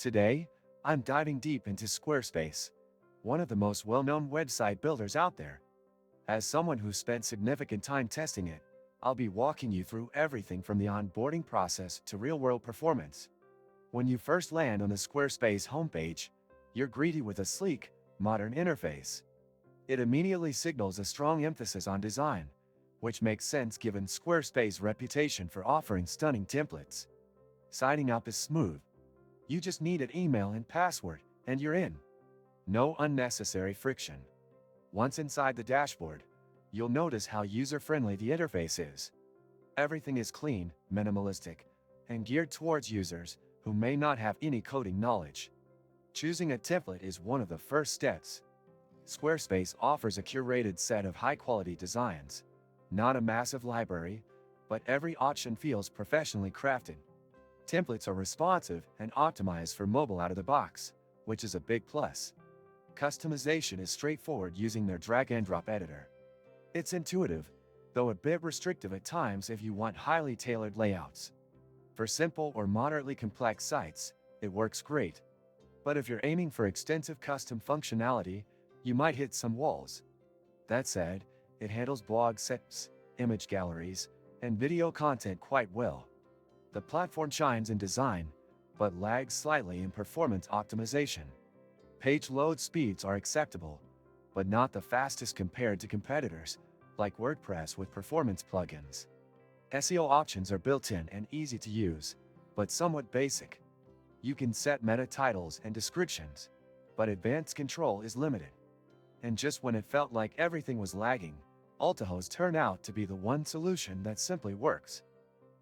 Today, I'm diving deep into SquareSpace, one of the most well-known website builders out there. As someone who spent significant time testing it, I'll be walking you through everything from the onboarding process to real-world performance. When you first land on the SquareSpace homepage, you're greeted with a sleek, modern interface. It immediately signals a strong emphasis on design, which makes sense given Squarespace's reputation for offering stunning templates. Signing up is smooth. You just need an email and password, and you're in. No unnecessary friction. Once inside the dashboard, you'll notice how user-friendly the interface is. Everything is clean, minimalistic, and geared towards users who may not have any coding knowledge. Choosing a template is one of the first steps. Squarespace offers a curated set of high-quality designs. Not a massive library, but every option feels professionally crafted. Templates are responsive and optimized for mobile out of the box, which is a big plus. Customization is straightforward using their drag-and-drop editor. It's intuitive, though a bit restrictive at times if you want highly tailored layouts. For simple or moderately complex sites, it works great. But if you're aiming for extensive custom functionality, you might hit some walls. That said, it handles blog sets, image galleries, and video content quite well. The platform shines in design, but lags slightly in performance optimization. Page load speeds are acceptable, but not the fastest compared to competitors, like WordPress with performance plugins. SEO options are built-in and easy to use, but somewhat basic. You can set meta titles and descriptions, but advanced control is limited. And just when it felt like everything was lagging, Altahos turned out to be the one solution that simply works.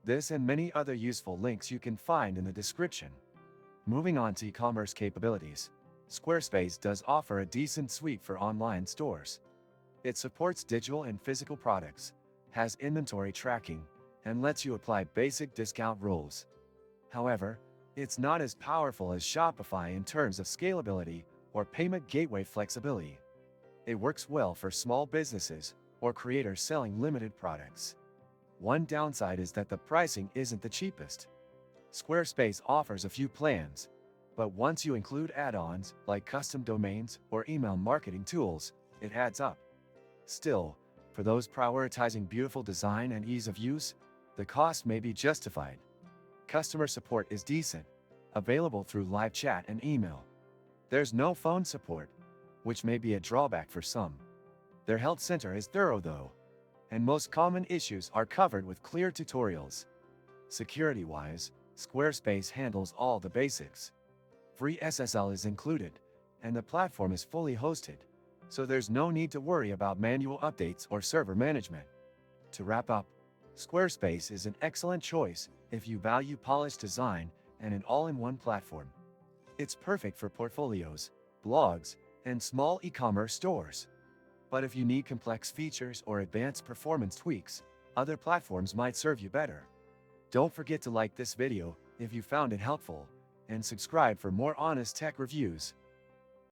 This and many other useful links you can find in the description. Moving on to e-commerce capabilities, Squarespace does offer a decent suite for online stores. It supports digital and physical products, has inventory tracking, and lets you apply basic discount rules. However, it's not as powerful as Shopify in terms of scalability or payment gateway flexibility. It works well for small businesses or creators selling limited products. One downside is that the pricing isn't the cheapest. Squarespace offers a few plans, but once you include add-ons like custom domains or email marketing tools, it adds up. Still, for those prioritizing beautiful design and ease of use, the cost may be justified. Customer support is decent, available through live chat and email. There's no phone support, which may be a drawback for some. Their help center is thorough though, and most common issues are covered with clear tutorials. Security-wise, Squarespace handles all the basics. Free SSL is included, and the platform is fully hosted, so there's no need to worry about manual updates or server management. To wrap up, Squarespace is an excellent choice if you value polished design and an all-in-one platform. It's perfect for portfolios, blogs, and small e-commerce stores. But if you need complex features or advanced performance tweaks, other platforms might serve you better. Don't forget to like this video if you found it helpful, and subscribe for more honest tech reviews.